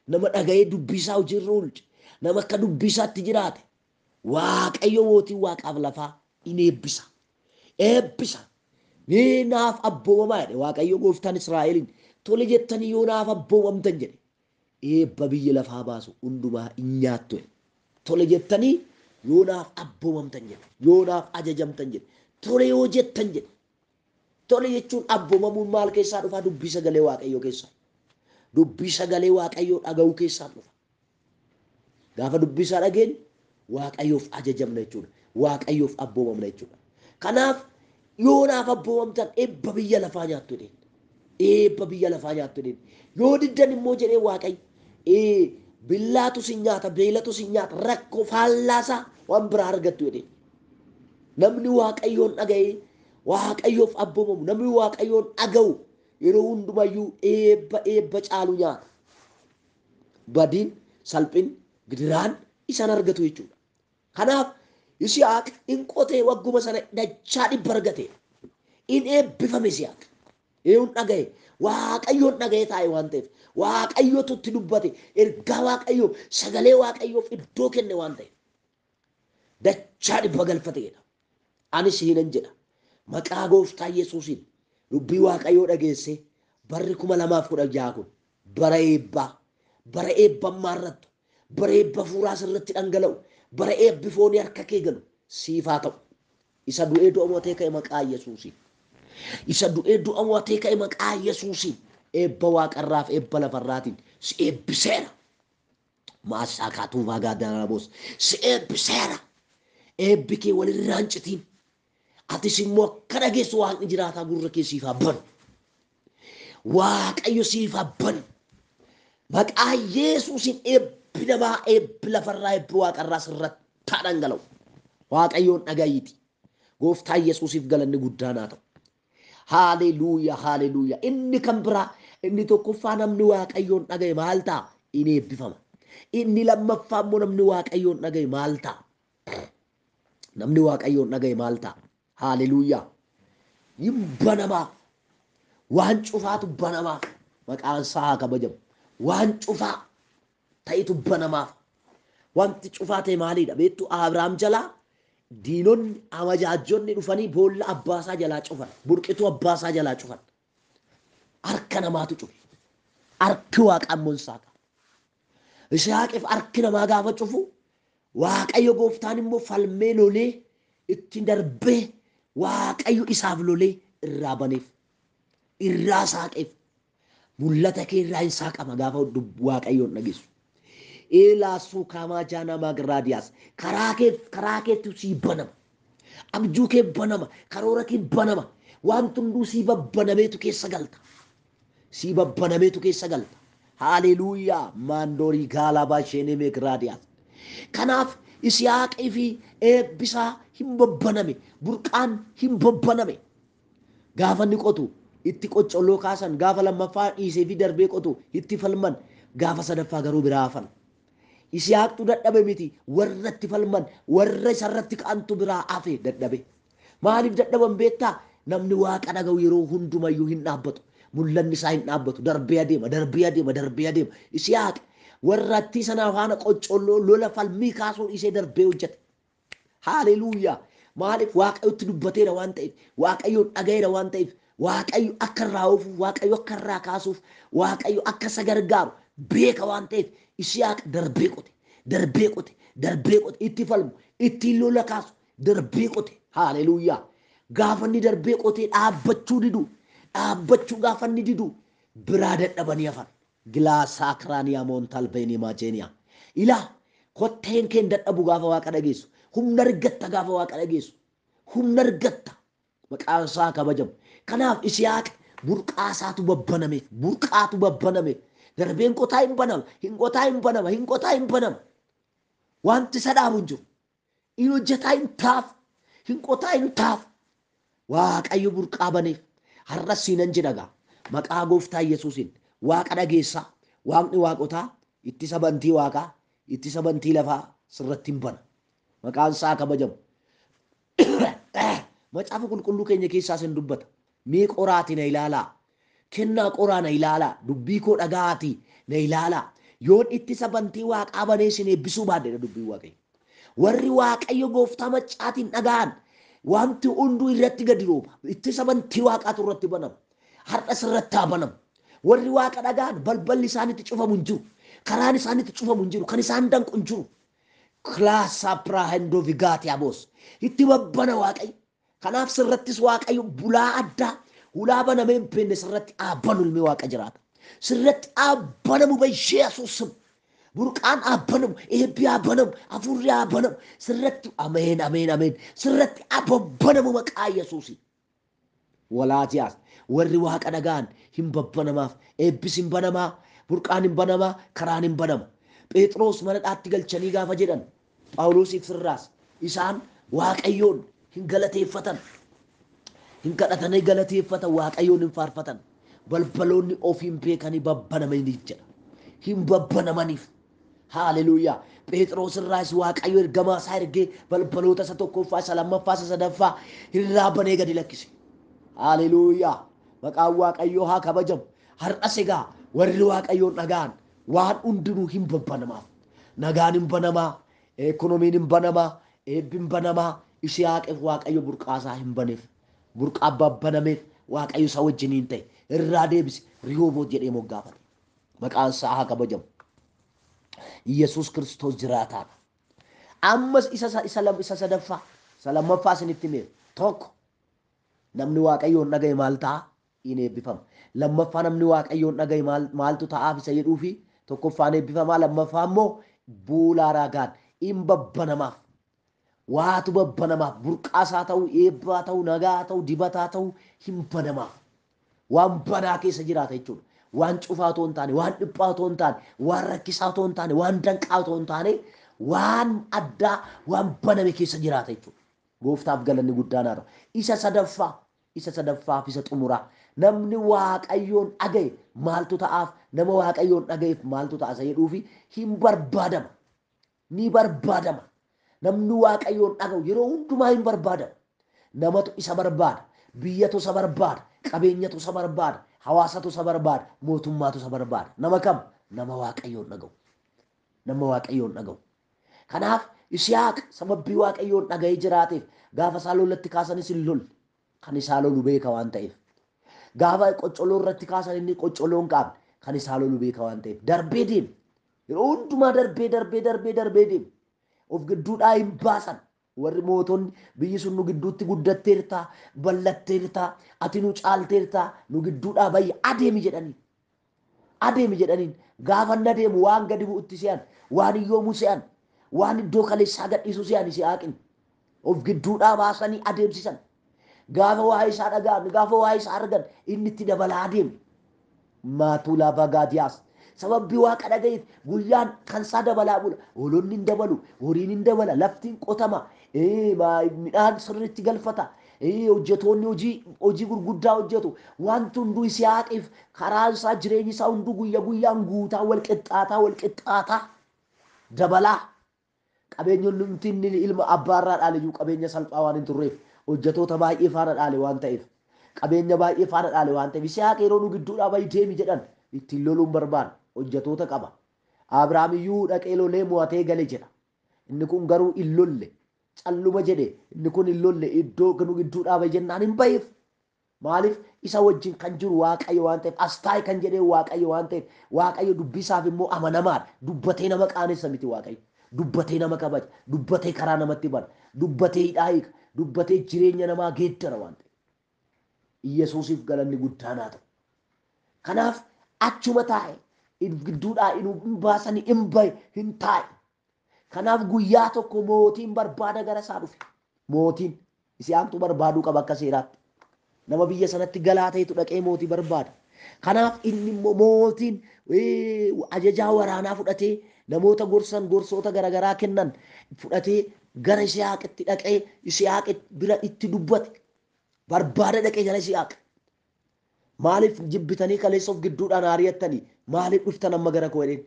Speaker 1: Nama dhaga'ee dubbisaa hojiirra oolche. Nama akka dubbisaatti jiraate. Waaqayyo mootii waaqaaf lafaa in eebbisa. Eebbisa. Mee naaf abboomamaa jedhe Waaqayyo gooftaan Israa'eliin tole jettanii yoo naaf abboomamtan jedhe eebba biyya lafaa baasu hundumaa in nyaattu. Tole jettanii yoo naaf abboomamtan jedhe yoo naaf ajajamtan jedhe tole yoo jettan jedhe. Tole jechuun abboomamuun maal keessaa dhufa? Dubbii sagalee Waaqayyoo keessaa. Dubbii sagalee Waaqayyoo dhaga'uu keessaa dhufa. Gaafa dubbii isaa dhageenyu Waaqayyoof ajajamna jechuudha. Waaqayyoof abboomamna jechuudha. Kanaaf yoo naaf abboomamtan eebba biyya lafaa nyaattu jedheen. Eebba biyya lafaa nyaattu jedheen. Yoo diddan immoo jedhee Waaqayyo billaatu sin nyaata, beelatu sin nyaata, rakkoo faallaasaa waan biraa argattu jedheen. Namni Waaqayyoon dhaga'ee Waaqayyoof abboomamu, namni Waaqayyoon dhaga'u yeroo hundumayyuu eebba caalu nyaata. Badiin, salphin, gidiraan isaan argatu jechuudha. Kanaaf Yisihaaq in qotee wagguma sana dachaa dhibba argate. In eebbifame Yisihaaq. Eewun dhaga'e. Waaqayyoon dhaga'ee taa'e waan ta'eef. Waaqayyootu itti dubbate. Ergaa Waaqayyoo sagalee Waaqayyoof iddoo kenne waan ta'eef. Dachaa dhibba galfateedha. Anis hinan jedha. Maqaa gooftaa Yesuusiin dubbii Waaqayyoo dhageesse barri 2016 kun bara eebbaa. Bara eebbammaa irrattu. Bara eebba fuuraa sirratti dhangala'u. Bara eebbi foonii harka kee galu siif haa ta'u. Isa du'ee du'a mo'atee ka'e maqaa Yesuusiin. Isa du'ee du'a mo'atee ka'e maqaa Yesuusiin. Eebba waaqarraaf eebba lafarraatiin si eebbiseera. Maasaa kaatuu maagaa danaboos si eebbiseera. Eebbi kee walirraa hin citiin. Atis immoo akka dhageessu waaqni jiraataa gurra kee siif haa banu. Waaqayyo siif haa banu. Maqaa Yesuusiin eebbi namaa eebbi lafarraa eebbi waaqarraa sirratti haa dhangala'u. Waaqayyoon dhaga'iiti. Gooftaa Yesuusiif galanni guddaan haa ta'u. Haaleluuyaa haaleluuyaa. Inni kan biraa inni tokkoffaa namni Waaqayyoon dhaga'e maal ta'a? In eebbifama. Inni lammaffaa immoo namni Waaqayyoon dhaga'e maal ta'a? Namni Waaqayyoon dhaga'e maal ta'a? Haaleluuyaa. Hin banamaa. Waan cufaatu banamaa. Maqaan isaa haa kabajamu. waan cufaa ta'etu banamaaf. Wanti cufaa ta'e maalidha beektu? Abrahaam jalaa diinonni amajaajonni dhufanii boolla abbaasaa jalaa cufan, burqituu abbaasaa jalaa cufan. Harka namaatu cufe. Harki waaqaa immoo Yisihaaqiif harki namaa gaafa cufu Waaqayyo gooftaan immoo falmee lolee itti darbee Waaqayyo isaaf lolee irraa baneef, irraa saaqeef. Mul'ata kee irraa hin saaqama gaafa Waaqayyoon dhageessu. Eelaasu kamaa jaana magraadiyaas karaa keetti sii banama. Abjuu kee banama, karoora kee banama. Waan hunduu sii babbanameetu keessa galta. Sii babbanameetu keessa galta. Haleluuyaa maandoorii gaalabaa isheenee meegraadiyaas. Kanaaf Yisihaaqii fi eebbisaa hin babbaname, burqaan hin babbaname. Gaafa inni qotu itti qoccolloo kaasan, gaafa lammaffaa dhiisee fi darbee qotu itti falman, gaafa sadaffaa garuu biraa hafan. Yisihaaqtu dadhabe miti, warra itti falman, warra isarratti ka'antu biraa hafe dadhabe. Maaliif dadhaban beektaa? Namni waaqa dhaga'u yeroo hundumayyuu hin dhaabbatu. Mul'anni isaa hin dhaabbatu. Darbee adeema, darbee adeema, darbee adeema. Yisihaaq warra itti sana faana qoccolloo lola falmii kaasuu dhiisee darbee hojjete. Haleluuyaa. Maaliif? Waaqayyotti dubbateera waan ta'eef, Waaqayyoon dhaga'eera waan ta'eef, Waaqayyo akka irraa oofuuf, Waaqayyo akka irraa kaasuuf, Waaqayyo akka isa gargaaru beeka waan ta'eef Yisihaaq darbee qote, darbee qote, darbee qote, itti falmu, ittiin lola kaasu, darbee qote. Haleluuyaa. Gaafa inni darbee qotee dhaabbachuu gaafa inni didu biraa dadhabanii hafan. Gilaasaa kiraaniyaa moontal beenii maajeeniyaa. Ilaa kotteen keen dadhabu gaafa waaqa dhageessu. Humna argatta gaafa waaqa dhageessu. Humna argatta. Maqaan isaa kabajamu. Kanaaf Yisihaaq burqaasaatu babbanameef, burqaatu babbanameef. Darbeen qotaa hin banama, hin qotaa hin banama, hin qotaa hin banama. Wanti isa dhaabu hin jiru. Hin hojjetaa hin taaf, hin qotaa hin taaf. Waaqayyo burqaa baneef. Har'as siinan jedhagaa. Maqaa gooftaa Yesuusin waaqa dhageessaa. Waaqni waaqotaa ittisa bantii waaqaa, ittisa bantii lafaa sirratti hin bana. Maqaan isaa kabajamu. Macaafa qulqulluu keenya keessaas hin dubbata. Mee qoraati na ilaalaa. Kennaa qoraa na ilaalaa. Dubbii koo dhaga'aati na ilaalaa. Yoon ittisa bantii waaqaa banee isin eebbisuu baaddeedha dubbii waaqayyo. Warri waaqayyo gooftaa macaatiin dhaga'an wanti hunduu irratti gadi rooba. Ittisa bantii waaqaatu irratti banama. Har'as irratti haa banamu. Warri waaqa dhaga'an balballi isaanitti cufamu hin jiru. Karaan isaanitti cufamu hin jiru. Kan isaan danqu hin jiru. Klaasaa piraahindoo vigaati aboos. Itti babbana waaqayyo. Kanaaf sirrattis waaqayyo bulaa addaa hulaa banamee hin beekne sirratti dhaabbanu ilmi waaqa jiraata. Sirratti dhaabbanamu bashee asuusum. Burqaan dhaabbanamu, eebbi dhaabbanamu, hafuurri dhaabbanamu. Sirratti ameen ameen ameen. Sirratti dhaabbanamu maqaa Yesuusi. Walaatiyaas warri waaqa dhaga'an hin babbanamaaf, eebbis hin banamaa, burqaan hin banamaa, karaan hin banama. Phexros mana dhaatti galchanii gaafa jedhan Phaawulosiif sirraas isaan waaqayyoon hin galateeffatan, hin kadhatanii galateeffatan, waaqayyoon hin faarfatan. Balbaloonni ofiin beekanii babbanamaniif jedha. Hin babbanamaniif. Haleluuyaa. Phexros irraas waaqayyo ergamaa isaa ergee balbaloota isa tokkoffaa, isa lammaffaa, isa sadaffaa irraa banee gadi lakkise. Haleluuyaa. Maqaan waaqayyoo haa kabajamu. Har'as egaa warri waaqayyoon dhaga'an waan hundinuu hin babbanamaaf. Nagaan hin banamaa, ekonomiin hin banamaa, eebbi hin banamaa. Yisihaaqiif waaqayyo burqaasaa hin baneef. Burqaa babbanameef waaqayyo isa wajjiniin ta'e irraa deebise Rihooboot jedhee moggaafate. Maqaan isaa haa kabajamu. Yesuus Kiristoos jiraataadha. Ammas isa sadaffaa, isa lammaffaa isinitti hime tokko namni waaqayyoon dhagaye maal ta'a? Hin eebbifama. Lammaffaa namni waaqayyoon dhagaye maaltu ta'aaf isa jedhuu fi tokkoffaan eebbifamaa, lammaffaa immoo buulaa raagaan hin babbanamaaf. Waatu babbanamaaf. Burqaasaa ta'uu, eebbaa ta'uu, nagaa ta'uu, dibataa ta'uu hin banamaaf. Waan banaa keessa jiraata jechuudha. Waan cufaa otoo hin taane, waan dhiphaa otoo hin taane, waan rakkisaa otoo hin taane, waan danqaa otoo hin taane, waan addaa, waan baname keessa jiraata jechuudha. Gooftaaf galanni guddaan haa ta'u. Isa sadaffaaf isa xumuraa. Namni waaqayyoon dhagaye maaltu ta'aaf? Nama waaqayyoon dhagayeef maaltu ta'a isa jedhuufi hin barbaadama. Ni barbaadama. Namni waaqayyoon dhagayu yeroo hundumaa hin barbaadama. Namatu isa barbaada. Biyyatu isa barbaada. Qabeenyatu isa barbaada. Hawaasatu isa barbaada. Mootummaatu isa barbaada. Nama kam? nama waaqayyoon dhaga'u. Nama waaqayyoon dhaga'u. Kanaaf Yisihaaq sababii waaqayyoon dhaga'ee jiraateef gaafa isaa lolatti kaasanis hin lolle. Kan isaa lolu beeka waan ta'eef. Gaafa qoccoloo irratti kaasan inni qoccoloo hin qaabne kan isaa lolu beeka waan ta'eef. Darbee deeme. Yeroo hundumaa darbee deeme. Of gidduudhaa hin baasan. Warri mootonni biyyi sun nu gidduutti guddatteerta, bal'atteerta, ati nu caalteerta, nu gidduudhaa bayya adeemi jedhaniin. Adeemi jedhaniin gaafa na deemu waan gadi bu'utti se'an, waan iyyoomu se'an, waan iddoo kaleessaa gadhiisu se'an Yisihaaqin. Of gidduudhaa baasanii adeemsisan. Gaafa waa'ee isaa dhaga'an, gaafa waa'ee isaa argan inni itti dabalaa adeeme. Maatuu lafa gaadiyaas. Sababii waaqa dhaga'eef guyyaan kan isaa dabalaa bula. Hoolonni hin dabalu, horiin hin dabala, lafti hin qotama, midhaan sirriitti galfata. Hojjetoonni hojii gurguddaa hojjetu. Wanti hunduu Yisihaaqiif karaan isaa jireenyi isaa hunduu guyyaan guutaa wal qixxaataa dabalaa. Qabeenyonni nuti ilma abbaarraa dhaale iyyuu qabeenya salphaa waan hin turreef hojjetoota baay'ee faana dhaale waan ta'eef qabeenya baay'ee faana dhaale waan ta'eef Yisihaaq yeroo nu gidduudhaa bayi deemi jedhan ittiin loluun barbaada. Hojjetoota qaba. Abrahaam iyyuu dhaqee lolee mo'atee gale jedha. Inni kun garuu hin lolle. Calluma jedhe inni kun hin lolle iddoo nu gidduudhaa bayi jennaan hin bayeef. Maaliif isa wajjin kan jiru Waaqayyo waan ta'eef astaay kan jedhee Waaqayyo waan ta'eef Waaqayyo dubbisaaf immoo amanamaadha. Dubbatee nama qaanessa miti Waaqayyo. Dubbatee nama kabaja. Dubbatee karaa namatti bana. Dubbatee hidhaa hiika. Dubbatee jireenya namaa geeddara waan ta'eef. Iyesuusiif galanni guddaan haa ta'u. Kanaaf achuma taa'e gidduudhaa hin baasanii hin bahe hin taa'e. Kanaaf guyyaa tokko mootiin barbaada gara isaa dhufe. Mootiin Yisihaaqtu barbaaduu qaba akka seeraatti. Nama biyya sanatti galaa ta'etu dhaqee mootii barbaada. Kanaaf inni immoo mootiin ajajaa waraanaa fudhatee namoota gorsoota garaagaraa kennan fudhatee gara Yisihaaqitti dhaqee Yisihaaq bira itti dubbate. Barbaada dhaqee jala Yisihaaq. Maaliif jibbitanii kaleessa of gidduudhaan ari'attanii maaliif dhuftan amma gara koo jedheen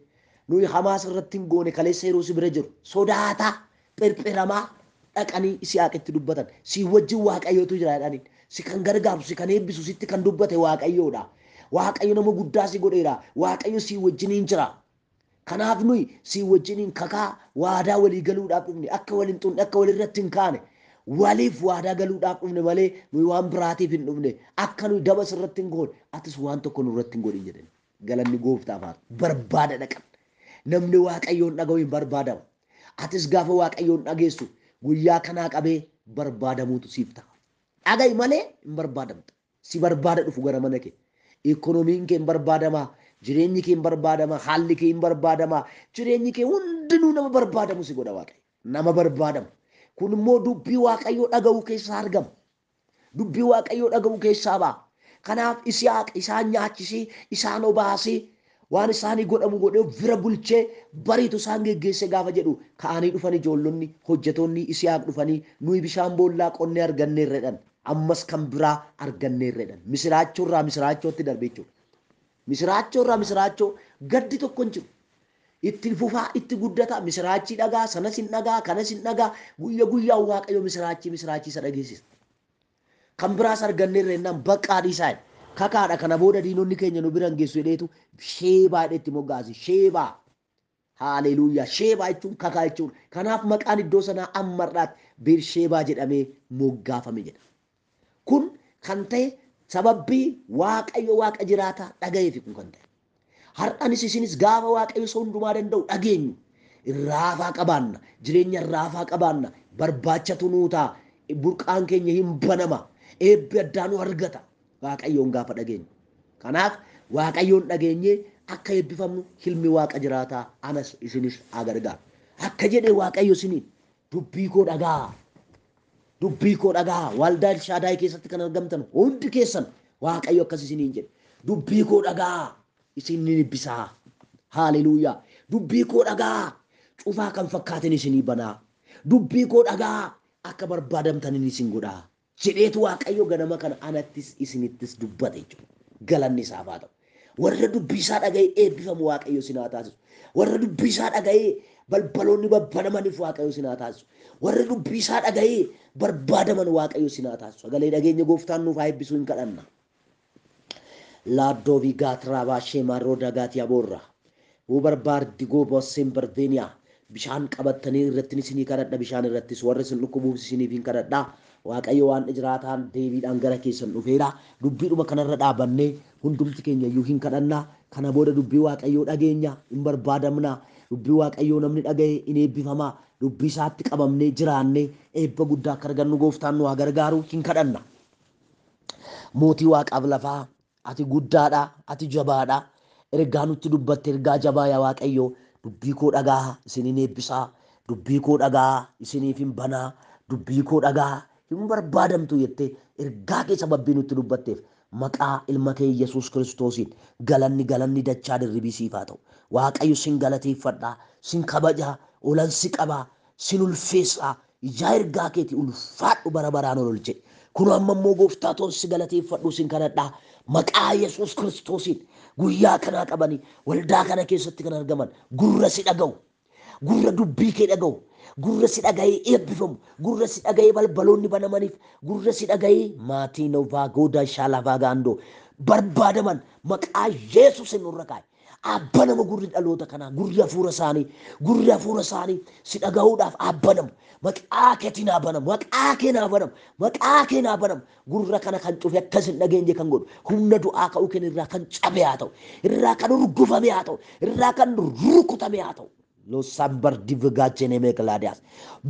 Speaker 1: nuyi Hamaas irratti hin goone kaleessa yeroo si bira jiru sodaataa phirphiramaa dhaqanii Yisihaaqitti dubbatan si wajjin Waaqayyootu jira jedhaniin si kan gargaaru si kan eebbisu sitti kan dubbate Waaqayyoodha. Waaqayyo nama guddaa si godheera. Waaqayyo si wajjiniin jira. Kanaaf nuyi si wajjiniin kakaa waadaa walii galuudhaaf dhufne akka waliin xunne akka walirratti hin kaane waliif waadaa galuudhaaf dhufne malee nuyi waan biraatiif hin dhufne akka nuyi daba sirratti hin goone atis waan tokko nurratti hin godhin jedhani. Galanni gooftaaf haa ta'u. Barbaada dhaqan. Namni Waaqayyoon dhaga'u hin barbaadamu. Atis gaafa Waaqayyoon dhageessu guyyaa kanaa qabee barbaadamuutu siif ta'a. Dhaga'i malee hin barbaadamta. Si barbaada dhufu gara mana kee. Ikoonomiin kee hin barbaadamaa. Jireenyi kee hin barbaadamaa. Haalli kee hin barbaadamaa. Jireenyi kee hundinuu nama barbaadamu si godha Waaqayyo. Nama barbaadamu. Kun immoo dubbii Waaqayyoo dhaga'uu keessaa argama. Dubbii Waaqayyoo dhaga'uu keessaa ba'a. Kanaaf Yisihaaq isaan nyaachisee isaan obaasee waan isaanii godhamu godhee bira bulchee bariitu isaan geggeesse gaafa jedhu ka'anii dhufan ijoollonni hojjetoonni Yisihaaq dhufanii nuyi bishaan boollaa qonnee arganneerredhan ammas kan biraa arganneerredhan misiraachoorraa misiraachootti darbe jechuudha. Misiraachoorraa misiraachoo gaddi tokko hin jiru. Itti fufaa itti guddata misiraachii dhagaa sanas hin dhagaa kanas hin dhagaa guyyaa Waaqayyo misiraachii isa dhageessisa. Kan biraas arganneerredhan baqqaa dhiisaa kakaadha kana booda diinonni keenya nu biran geessu jedheetu Sheebaa jedhetti moggaase. Sheebaa. Haaleluuyaa. Sheebaa jechuun kakaa jechuudha. Kanaaf maqaan iddoo sanaa ammarraatti Beersheebaa jedhamee moggaafame jedha. Kun kan ta'e sababbii Waaqayyo Waaqa jiraataa dhaga'eefi kun kan ta'e. Har'anis isinis gaafa Waaqayyo isa hundumaa danda'u dhageenyu irraafaa qabaanna. Jireenya irraafaa qabaanna. Barbaachatu nuu ta'a. Burqaan keenya hin banama. Eebbi addaa nu argata. Waaqayyoon gaafa dhageenyu. Kanaaf Waaqayyoon dhageenyee akka eebbifamnu hilmi Waaqa jiraataa anas isinis agargaara. Akka jedhee Waaqayyo isiniin dubbii koo dhagaa. Dubbii koo dhagaa. Waldaa Elshaadaay keessatti kan argamtan hundi keessan Waaqayyo akkas isiniin jedhe. Dubbii koo dhagaa isin ni eebbisaa. Haaleluuyaa. Dubbii koo dhagaa cufaa kan fakkaatin isinii banaa. Dubbii koo dhagaa akka barbaadamtanin isin godhaa. Jedheetu Waaqayyo ganama kana anattis isinittis dubbate jechuudha. Galanni isaaf haa ta'u. Warra dubbii isaa dhaga'ee eebbifamu Waaqayyo isin haa taasisu. Warra dubbii isaa dhaga'ee balbaloonni babbanamaniif Waaqayyo isin haa taasisu. Warra dubbii isaa dhaga'ee barbaadaman Waaqayyo isin haa taasisu. Sagalee dhageenya gooftaan nuuf haa eebbisuu hin kadhanna. Laaddoo fi gaatiraa baashee marroo dagaati aboorra. barbaaddi gooboo simbarveeniyaa bishaan qabattanii irratti isinii kadhadha bishaan irrattis warri isin dhukkubuuf isiniif hin kadhadha waaqayyo waan jiraataan deebiidhaan gara keessan dhufeera dubbiidhuma kanarra dhaabannee hundumti keenya iyyuu hin kadhannaa kana booda dubbii waaqayyoo dhageenya hin barbaadamna dubbii waaqayyoo namni dhagaye in eebbifamaa dubbii isaatti qabamnee jiraannee eebba guddaa akka argannu gooftaan nu haa gargaaru hin kadhanna. Mootii waaqaaf lafaa ati guddaadha ati jabaadha ergaa nutti dubbatte ergaa jabaa yaa waaqayyoo dubbii koo dhagaa isiniin eebbisaa dubbii koo dhagaa isiniif hin banaa dubbii koo dhagaa hin barbaadamtu jettee ergaa kee sababii nutti dubbatteef maqaa ilma kee Yesuus Kiristoosiin galanni dachaa dirribii siif haa ta'u waaqayyo sin galateeffadhaa sin kabajaa olansi qabaa sin ulfeessaa ijaa ergaa keeti ulfaadhu bara baraan ol jedhe kun amma immoo gooftaa toon si galateeffadhu sin kadhadhaa maqaa Yesuus Kiristoosiin guyyaa kanaa qabanii waldaa kana keessatti kan argaman gurra si dhaga'u gurra dubbii kee dhaga'u gurra si dhaga'ee eebbifamu gurra si dhaga'ee balbaloonni banamaniif gurra si dhaga'ee maatii novaa goodaa shaalafaa gaandoo barbaadaman maqaa Yesuusin nurra kaa'e abbanama gurri dhaloota kanaa gurri hafuura isaanii si dhaga'uudhaaf abbanamu maqaa keetiin abbanamu maqaa keen abbanamu gurra kana kan cufe akkas hin dhageenye kan godhu humna du'aa ka'uu keen irraa kan cabe haa ta'u irraa kan urgufame haa ta'u irraa kan rukutame haa ta'u lo sambar divgaachene meeqlaadiyaas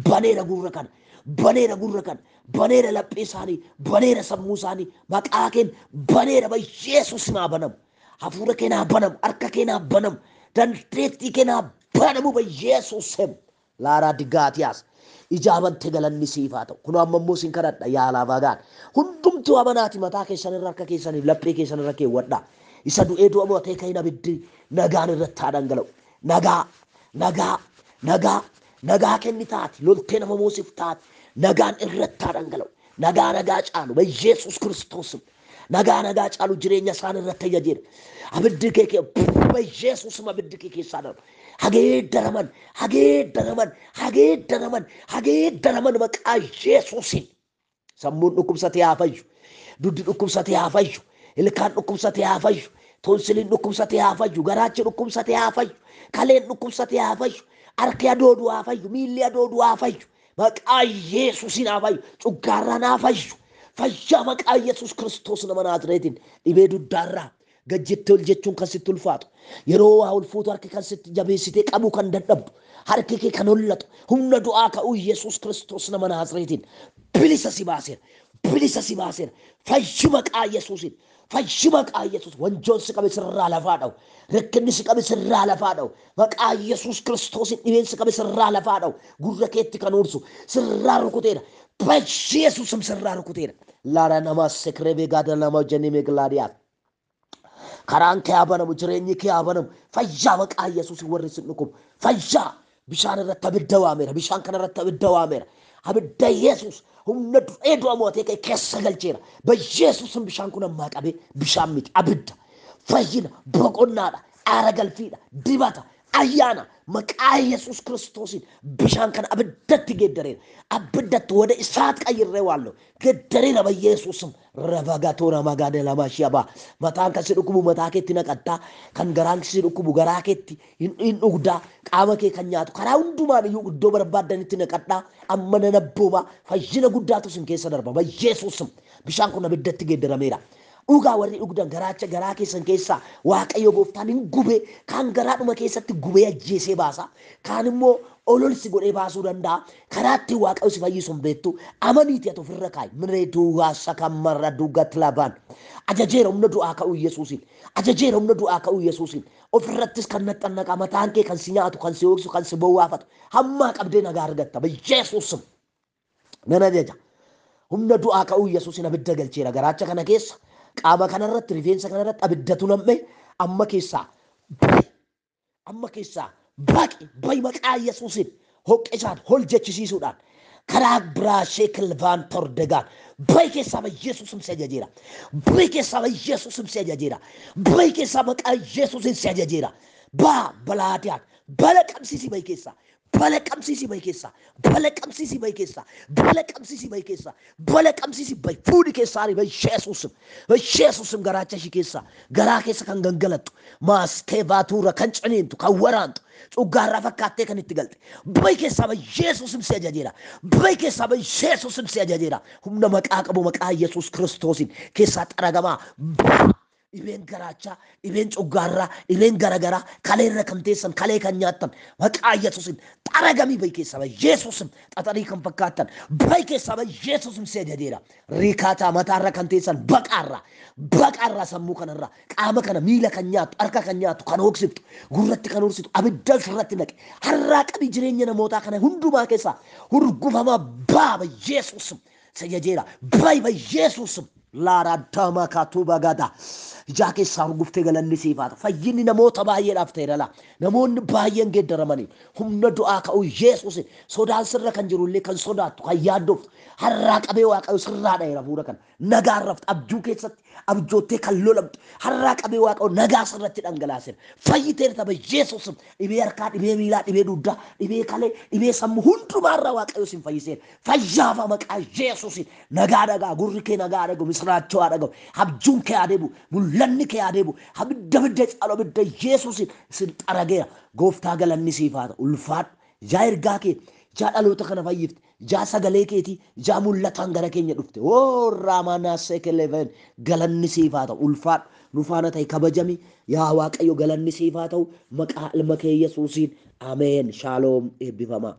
Speaker 1: baneera gurra kana baneera laphee isaanii baneera sammuu isaanii maqaa keen baneera ba Yesuus naa banamu hafuura keen banamu harka keen banamu dandeettii keen banamu ba Yesuus hem laaraa digaatiyaas ijaabante galanni siif haa ta'u kun amma immoo sin kadhadha yaa laafagaan hundumtuu amanaati mataa keessan irra harka keessaniif laphee keessan irra keewwadha isa du'ee du'a mootee ka'in abiddi nagaan irratti haa dhangala'u nagaa kenni taati loltee nama moosiif taati nagaan irratti haa dhangala'u nagaa caalu ba Yesuus Kiristoos nagaa caalu jireenya isaan irratti tajaajilu abiddi kee ba Yesuus abiddi kee keessaa darbu hageeddaraman maqaa Yesuusin sammuun dhukkubsatee haa fayyu duddi dhukkubsatee haa fayyu ilkaan dhukkubsatee haa fayyu tonsiliin dhukkubsatee haa fayyu garaachi dhukkubsatee haa fayyu kaleen dhukkubsatee haa fayyu harki adooduu haa fayyu miilli adooduu haa fayyu maqaa Yesuusin haa fayyu cuggaarraan haa fayyu fayyaa maqaa Yesuus Kiristoos nama Naazreetiin dhibee duddaarraa gajjettee ol jechuun kan sitti ulfaatu yeroo waa ulfuutu harki kan sitti jabeessitee qabu kan dadhabdu harki kee kan hollatu humna du'aa ka'uu Yesuus Kiristoos nama Naazreetiin bilisa si baaseera fayyu maqaa Yesuusin fayyu maqaa Yesuus wanjoon si qabe sirraa lafaa dha'u rakkinni si qabe sirraa lafaa dha'u maqaa Yesuus Kiristoosin dhibeen si qabe sirraa lafaa dha'u gurra keetti kan ursu sirraa rukuteera Yesuusum sirraa rukuteera laara namaa sekrebe gaada nama jennee meeqlaadiyaaf karaan kee abanamu jireenyi kee abanamu fayyaa maqaa Yesuus warri sin dhukkub fayyaa bishaan irratti abidda waameera bishaan kana irratti abidda waameera abidda Yesuus humna du'ee du'a mootee kee keessa galcheera ba Yesuusin bishaan kun ammaa qabee bishaan miti abidda fayyina boqonnaadha aara galfiidha dibata ayyaana maqaa Yesuus Kiristoosin bishaan kana abiddatti geeddareera abiddatti wada isaat qayyirree waallo geeddareera ba Yesuusum rabagatoora magaade lama shiyaba mataan kan si dhukkubu mataa keetti naqaddaa kan garaan si dhukkubu garaa keetti hin dhugdaa qaama kee kan nyaatu karaa hundumaan iyyuu iddoo barbaaddanitti naqaddaa amma nanabbooma fayyina guddaatu sin keessa darba ba Yesuusum bishaan kun abiddatti geeddarameera dhugaa warri dhugdan garaacha garaa keessan keessaa waaqayyo gooftaan hin gube kan garaadhuma keessatti gubee ajjeesee baasa kaan immoo ololsi godhee baasuu danda'a karaatti waaqayyo si fayyisuun beektu amaniiti ati ofirra kaayi miree duwwaa sakamarra duugat labaan ajajeera humna du'aa ka'uu Yesuusin ofirrattis kan naxxannaqa mataan kee kan si nyaatu kan si hoogsu kan si bowwaafatu hammaa qabdee nagaa argatta ba Yesuusum nan ajaja humna du'aa ka'uu Yesuusin abidda galcheera garaacha kana keessa qaama kanarratti rifeensa kanarratti abiddatu nam'e amma keessaa baqi bayi maqaa Yesuusin hoqqisaan hol jechisiisuudhaan karaa biraa sheekilvaan tordegaan bayi keessaa ba Yesuusin si ajajeera bayi keessaa ba Yesuusin si ajajeera bayi keessaa maqaa Yesuusin si ajajeera baa balaadiyaan bala qabsiisi bayi keessaa Balaqqamsiisi bahi keessa. Balaqqamsiisi bahi keessa. Balaqqamsiisi bahi keessa. Balaqqamsiisi bahi fuudhi keessa ari bahi Yesuusim. Bahi Yesuusim garaacha ishii keessa. Garaa keessa kan gangalattu. Maaskee baatuura kan ciniintu kan waraantu. Cuggaarraa fakkaattee kan itti galte. Bahi keessa bahi Yesuusim si ajajeera. Bahi keessa bahi Yesuusim si ajajeera. Humna maqaa qabu maqaa Yesuus Kiristoosiin keessaa xaragamaa. Dhibeen garaachaa, dhibeen cuggaarraa, dhibeen garagaraa kalee irra kan teessan, kalee kan nyaattan maqaa Yesuusin xaragamii bahi keessaa bahi Yesuusin xaxarii kan fakkaattan bahi keessaa bahi Yesuusin si ajajeera. Riikaataa mataarra kan teessan baqaarraa sammuu kanarraa qaama kana miila kan nyaatu, harka kan nyaatu, kan hooksiftu, gurratti kan horsitu, abidda ofirratti naqe. Harraa qabi jireenya namootaa kana hundumaa keessaa hurgufamaa bahi Yesuusin si ajajeera. Bahi Yesuusin. Lara dama katuba gada. Jake sargufte galanni sifaata. Fayyinni namoota baay'eedhaaf ta'eera. Namoonni baay'een geeddaramanii humna du'aa ka'uu Yesuusin sodaan sirra kan jirullee kan sodaattu kan yaaddoftu harraa qabee waaqayyo sirraa dha'eera fuudha kana. Nagaa rafte abjuu keessatti abjoottee kan lolamtu harraa qabee waaqayyo nagaa sirratti dhangalaaseera. Fayyiteerta ba Yesuusin dhibee harkaa, dhibee miilaa, dhibee dugdaa, dhibee kalee, dhibee sammuu hundumaarraa waaqayyo sin fayyiseera. Fayyaafa maqaa Yesuusin nagaa dhagaa gurri kee nagaa dhagahu misraachoo dhagahu abjuun kee adeemu mul'anni kee adeemu abidda caaloo abidda Yesuusin sin xarageera. Gooftaa galanni siifaata ulfaadhu jaa ergaa kee jaa dhaloota kana fayyifte jaa sagalee keetii jaa mul'ataan gara keenya dhufte raamanaa seekeleven galanni siifaata ulfaadhu nufaana ta'e kabajami yaa waaqayyo galanni siifaa ta'u maqaa ilma kee Yesuusiin ameen. Shaaloom eebbifamaa.